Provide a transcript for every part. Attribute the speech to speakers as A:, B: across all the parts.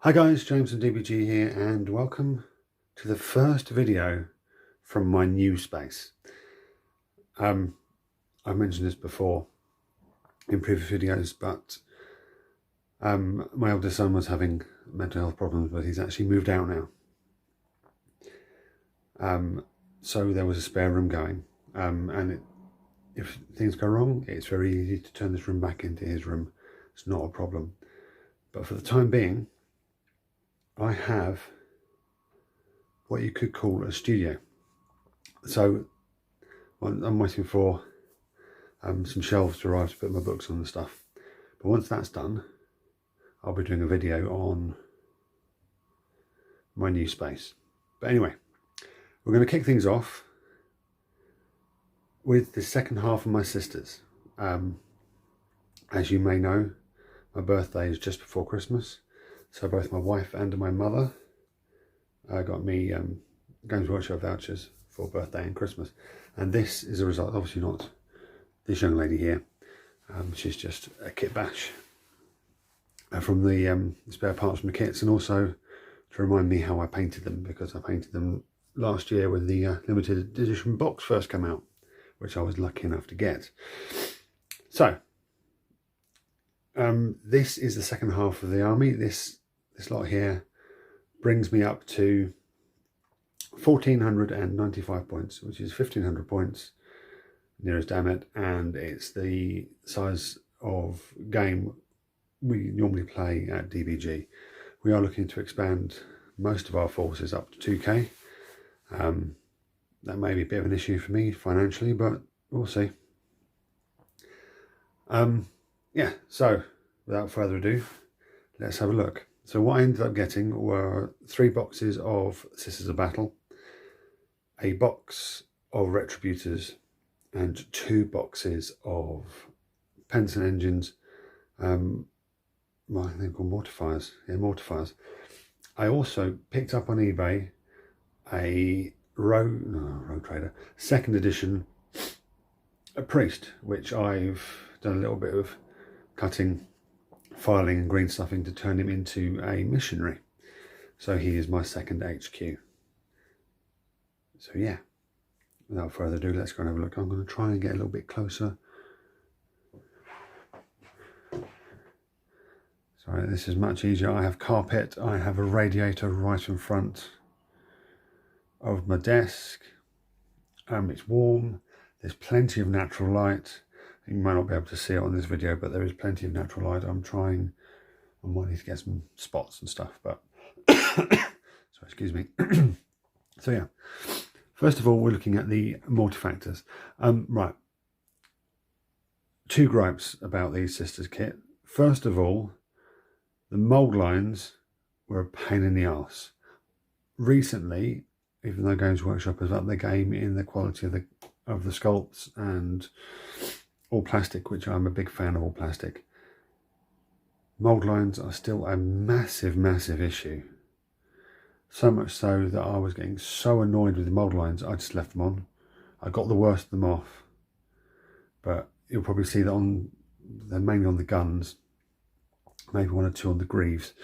A: Hi guys, James from DBG here, and welcome to the first video from my new space. I've mentioned this before in previous videos, but my eldest son was having mental health problems, but he's actually moved out now. So there was a spare room going, and if things go wrong, it's very easy to turn this room back into his room. It's not a problem. But for the time being, I have what you could call a studio. So I'm waiting for some shelves to arrive to put my books on and stuff. But once that's done, I'll be doing a video on my new space. But anyway, we're going to kick things off with the second half of my sisters. As you may know, my birthday is just before Christmas. So both my wife and my mother got me Games Workshop vouchers for birthday and Christmas. And this is a result, obviously not this young lady here. She's just a kit bash from the spare parts from the kits, and also to remind me how I painted them, because I painted them last year when the limited edition box first came out, which I was lucky enough to get. So this is the second half of the army. This lot here brings me up to 1,495 points, which is 1,500 points near as damn it, and it's the size of game we normally play at DBG. We are looking to expand most of our forces up to 2k. That may be a bit of an issue for me financially, but we'll see. Yeah, so without further ado, let's have a look. So what I ended up getting were 3 boxes of Sisters of Battle, a box of Retributors, and 2 boxes of Penson Engines. I think they're called Mortifiers. Yeah, Mortifiers. I also picked up on eBay a Road Trader second edition a Priest, which I've done a little bit of cutting, filing and green stuffing to turn him into a missionary. So he is my second HQ. So yeah, without further ado, let's go and have a look. I'm going to try and get a little bit closer. Sorry, this is much easier. I have carpet, I have a radiator right in front of my desk. It's warm, there's plenty of natural light. You might not be able to see it on this video, but there is plenty of natural light. I might need to get some spots and stuff, but sorry, excuse me. So yeah, first of all, we're looking at the Mortifactors. Right, 2 gripes about these Sisters kit. First of all, the mould lines were a pain in the arse. Recently, even though Games Workshop has upped the game in the quality of the sculpts and all plastic, which I'm a big fan of all plastic, mould lines are still a massive issue. So much so that I was getting so annoyed with the mould lines, I just left them on. I got the worst of them off, but you'll probably see that they're mainly on the guns, maybe 1 or 2 on the greaves.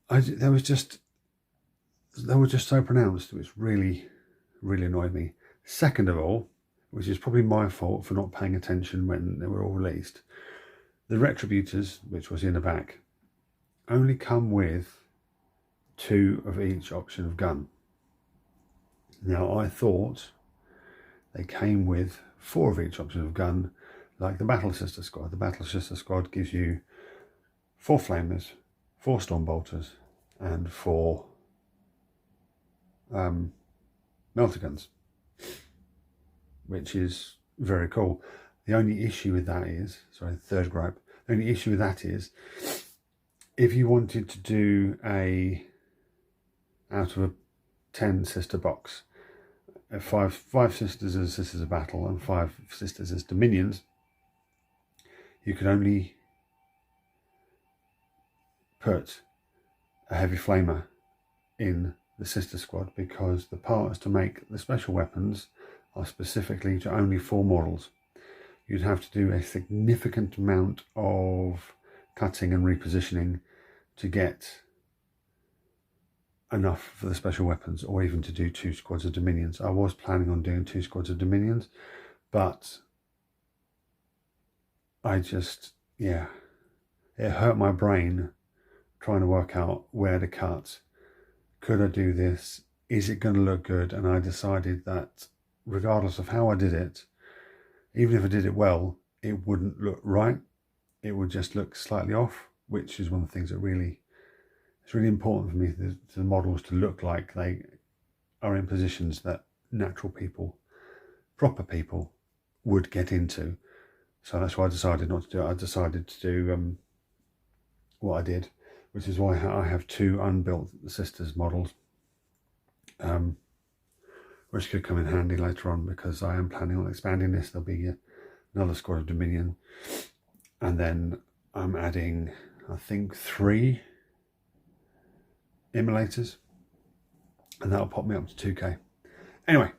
A: They were just so pronounced, which really annoyed me. Second of all, which is probably my fault for not paying attention when they were all released, the Retributors, which was in the back, only come with 2 of each option of gun. Now I thought they came with 4 of each option of gun, like the Battle Sister Squad. The Battle Sister Squad gives you 4 Flamers, 4 Stormbolters, and 4 melter guns, which is very cool. The only issue with that is, sorry, third gripe, the only issue with that is, if you wanted to do out of a 10 sister box, 5 sisters as Sisters of Battle and 5 sisters as Dominions, you could only put a heavy flamer in the sister squad, because the parts to make the special weapons are specifically to only 4 models. You'd have to do a significant amount of cutting and repositioning to get enough for the special weapons, or even to do 2 squads of Dominions. I was planning on doing 2 squads of Dominions, but I just, yeah, it hurt my brain trying to work out where to cut. Could I do this? Is it going to look good? And I decided that regardless of how I did it, even if I did it well, it wouldn't look right. It would just look slightly off, which is one of the things that it's really important for me to the models to look like they are in positions that natural people, proper people, would get into. So that's why I decided not to do it. I decided to do what I did, which is why I have 2 unbuilt sisters models, which could come in handy later on, because I am planning on expanding this. There'll be another squad of Dominion, and then I'm adding, I think, 3 immolators, and that'll pop me up to 2k. Anyway,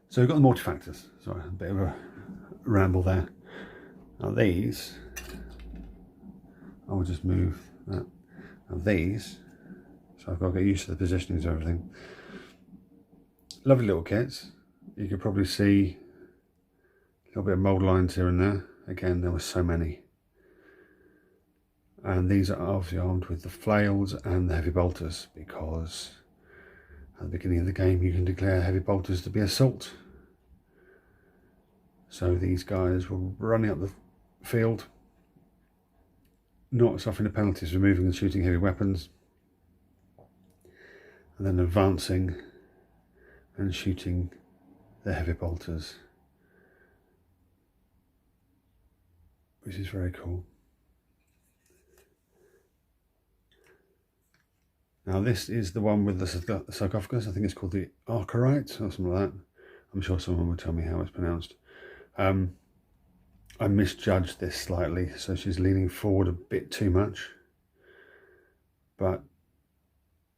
A: so we've got the multi-factors. Sorry, a bit of a ramble there. Now these, I will just move that. Now these, so I've got to get used to the positionings of everything. Lovely little kits. You could probably see a little bit of mould lines here and there. Again, there were so many. And these are obviously armed with the flails and the heavy bolters, because at the beginning of the game you can declare heavy bolters to be assault. So these guys were running up the field, not suffering the penalties for moving and shooting heavy weapons, and then advancing and shooting the heavy bolters, which is very cool. Now this is the one with the sarcophagus. I think it's called the Archerite or something like that. I'm sure someone will tell me how it's pronounced. I misjudged this slightly, so she's leaning forward a bit too much, but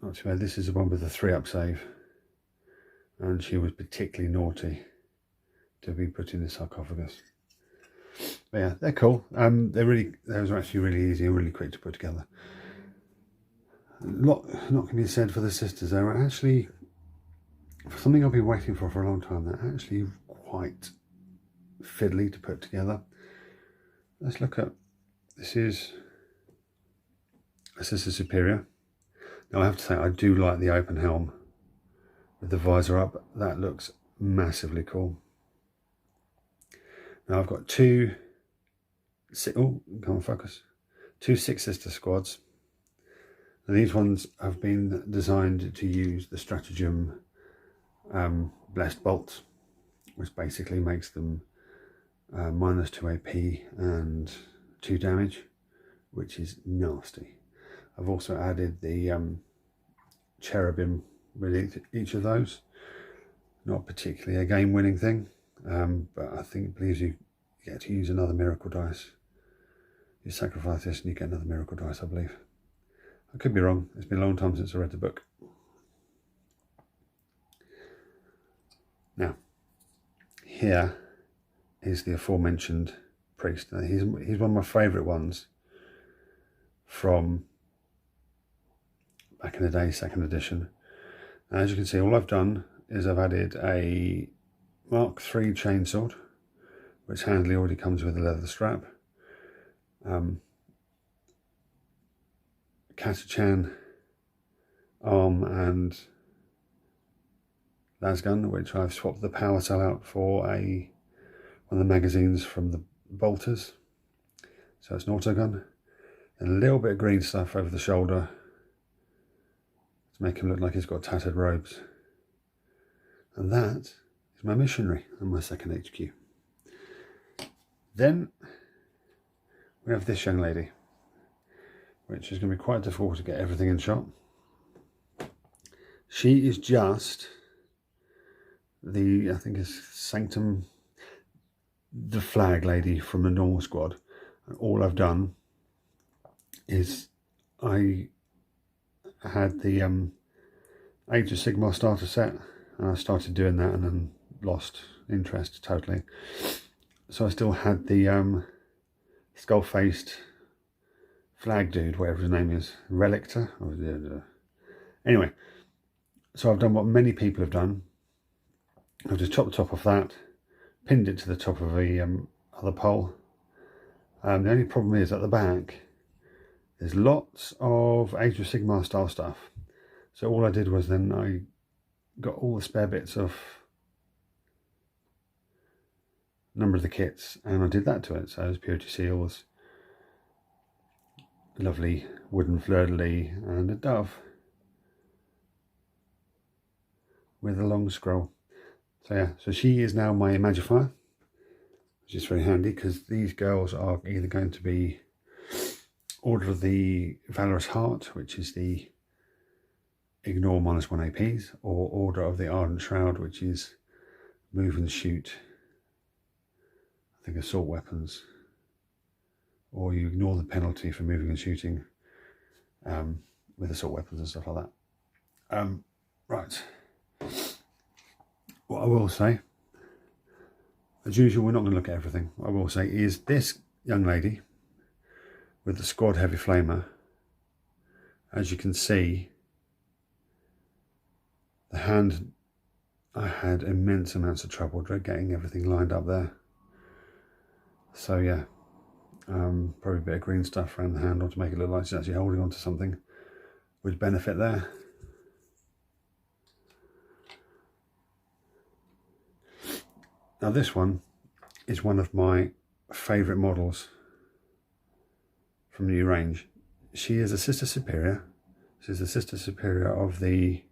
A: not too bad. This is the one with the 3-up save, and she was particularly naughty to be put in the sarcophagus. But yeah, they're cool. Those are actually really easy and really quick to put together. Not can be said for the sisters. They were actually, for something I've been waiting for a long time, they're actually quite fiddly to put together. Let's look at, this is a Sister Superior. Now I have to say, I do like the open helm with the visor up. That looks massively cool. Now I've got 2 come on, focus. 2 Six Sister squads. And these ones have been designed to use the stratagem Blessed Bolt, which basically makes them -2 AP and 2 damage, which is nasty. I've also added the cherubim with each of those. Not particularly a game-winning thing, but I think it believes you get to use another miracle dice. You sacrifice this and you get another miracle dice, I believe. I could be wrong. It's been a long time since I read the book. Now, here is the aforementioned priest. Now, he's one of my favourite ones from back in the day, 2nd edition. Now, as you can see, all I've done is I've added a Mark III chainsword, which handily already comes with a leather strap. Katachan arm and lasgun, which I've swapped the power cell out for one of the magazines from the bolters. So it's an autogun. And a little bit of green stuff over the shoulder to make him look like he's got tattered robes. And that is my missionary and my 2nd HQ. Then we have this young lady, which is going to be quite difficult to get everything in shot. She is just I think it's Sanctum, the flag lady from the normal squad. And all I've done is I had the Age of Sigmar starter set, and I started doing that and then lost interest totally. So I still had the skull-faced flag dude, whatever his name is, Relictor. Anyway, so I've done what many people have done. I've just chopped the top off that, pinned it to the top of the other pole. The only problem is at the back, there's lots of Age of Sigmar style stuff. So all I did was then I got all the spare bits of a number of the kits and I did that to it. So there's purity seals, lovely wooden fleur-de-lis and a dove with a long scroll. So yeah, so she is now my Magifier, which is very handy because these girls are either going to be Order of the Valorous Heart, which is the ignore -1 APs, or Order of the Ardent Shroud, which is move and shoot, I think, assault weapons, or you ignore the penalty for moving and shooting with assault weapons and stuff like that. Right. What I will say, as usual, we're not going to look at everything. What I will say is this young lady with the squad heavy flamer, as you can see, the hand, I had immense amounts of trouble getting everything lined up there. So yeah, probably a bit of green stuff around the handle to make it look like she's actually holding on to something would benefit there. Now this one is one of my favourite models from the new range. She is a Sister Superior. She's the Sister Superior of the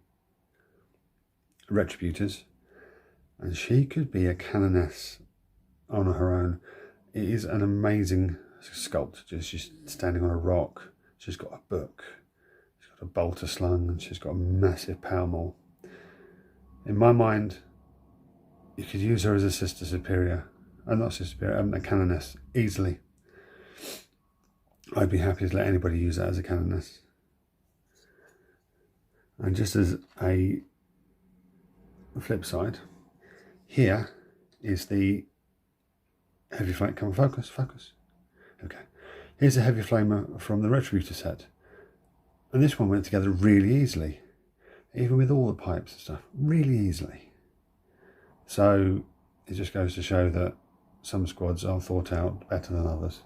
A: Retributors, and she could be a Canoness on her own. It is an amazing sculpt. She's standing on a rock, she's got a book, she's got a bolter slung, and she's got a massive power maul. In my mind, you could use her as a Sister Superior, not Sister Superior, a Canoness easily. I'd be happy to let anybody use that as a Canoness. And just as a flip side, here is the heavy flame. Come on, focus. Okay. Here's a heavy flamer from the Retributor set. And this one went together really easily. Even with all the pipes and stuff, really easily. So it just goes to show that some squads are thought out better than others.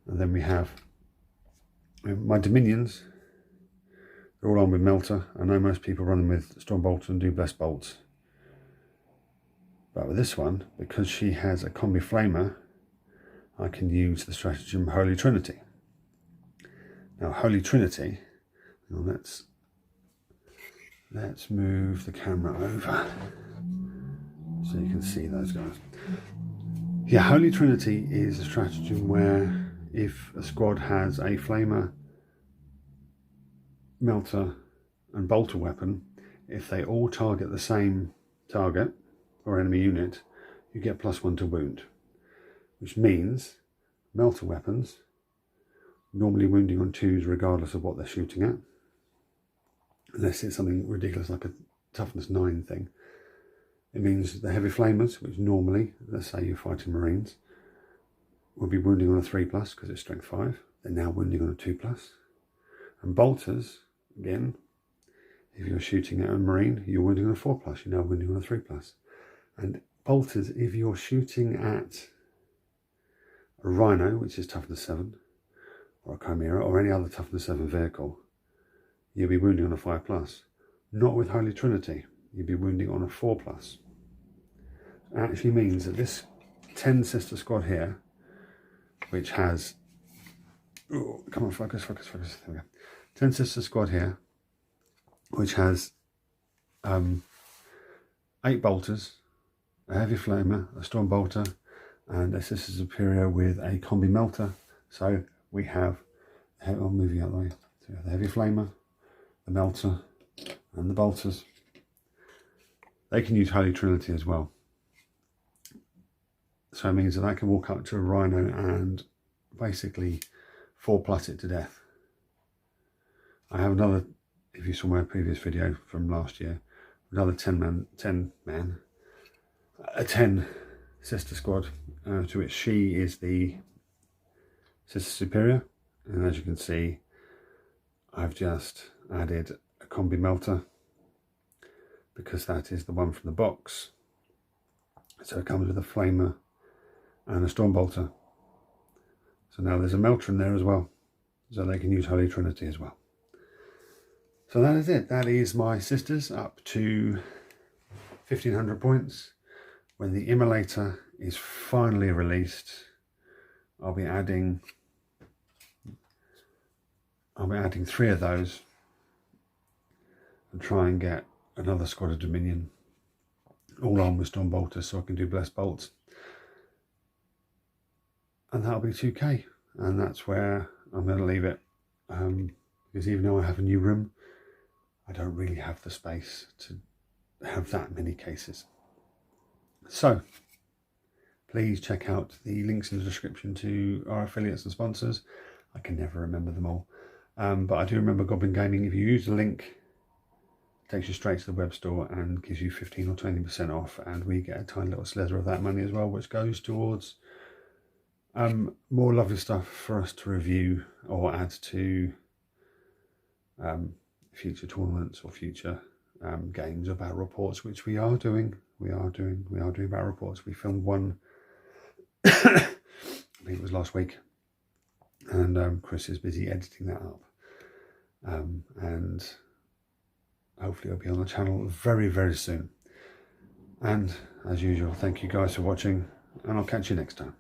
A: And then we have my Dominions. They're all on with Melter. I know most people run them with Storm Bolter and do Blessed Bolts. But with this one, because she has a combi flamer, I can use the stratagem Holy Trinity. Now Holy Trinity, let's move the camera over so you can see those guys. Yeah, Holy Trinity is a stratagem where if a squad has a flamer, melter and bolter weapon, if they all target the same target or enemy unit, you get +1 to wound, which means melter weapons normally wounding on 2s regardless of what they're shooting at, unless it's something ridiculous like a toughness 9 thing. It means the heavy flamers, which normally, let's say you're fighting Marines, will be wounding on a 3+ because it's strength 5. They're now wounding on a 2+. And bolters, again, if you're shooting at a Marine, you're wounding on a 4+, you're now wounding on a 3+. And bolters, if you're shooting at a Rhino, which is toughness 7, or a Chimera, or any other toughness 7 vehicle, you'll be wounding on a 5+. Not with Holy Trinity, you'll be wounding on a 4+. It actually means that this 10 sister squad here, which has, oh, come on, focus, there we go. 10 sister squad here, which has 8 bolters, a heavy flamer, a storm bolter, and a Sister Superior with a combi melter. So we have, I'll move you out of the way. So we have the heavy flamer, the melter, and the bolters. They can use Holy Trinity as well. So it means that I can walk up to a Rhino and basically 4+ it to death. I have another, if you saw my previous video from last year, another 10 sister squad, to which she is the Sister Superior, and as you can see, I've just added a combi melter because that is the one from the box. So it comes with a flamer and a storm bolter. So now there's a melter in there as well, so they can use Holy Trinity as well. So that is it. That is my sisters up to 1500 points. When the immolator is finally released, I'll be adding 3 of those and try and get another squad of Dominion all armed with storm bolters so I can do blessed bolts. And that'll be 2k, and that's where I'm going to leave it, because even though I have a new room, I don't really have the space to have that many cases. So please check out the links in the description to our affiliates and sponsors. I can never remember them all, but I do remember Goblin Gaming. If you use the link, it takes you straight to the web store and gives you 15 or 20% off, and we get a tiny little slither of that money as well, which goes towards more lovely stuff for us to review or add to future tournaments or future games or battle reports, which we are doing. We are doing battle reports. We filmed one, I think it was last week, and Chris is busy editing that up, and hopefully it'll be on the channel very, very soon. And as usual, thank you guys for watching, and I'll catch you next time.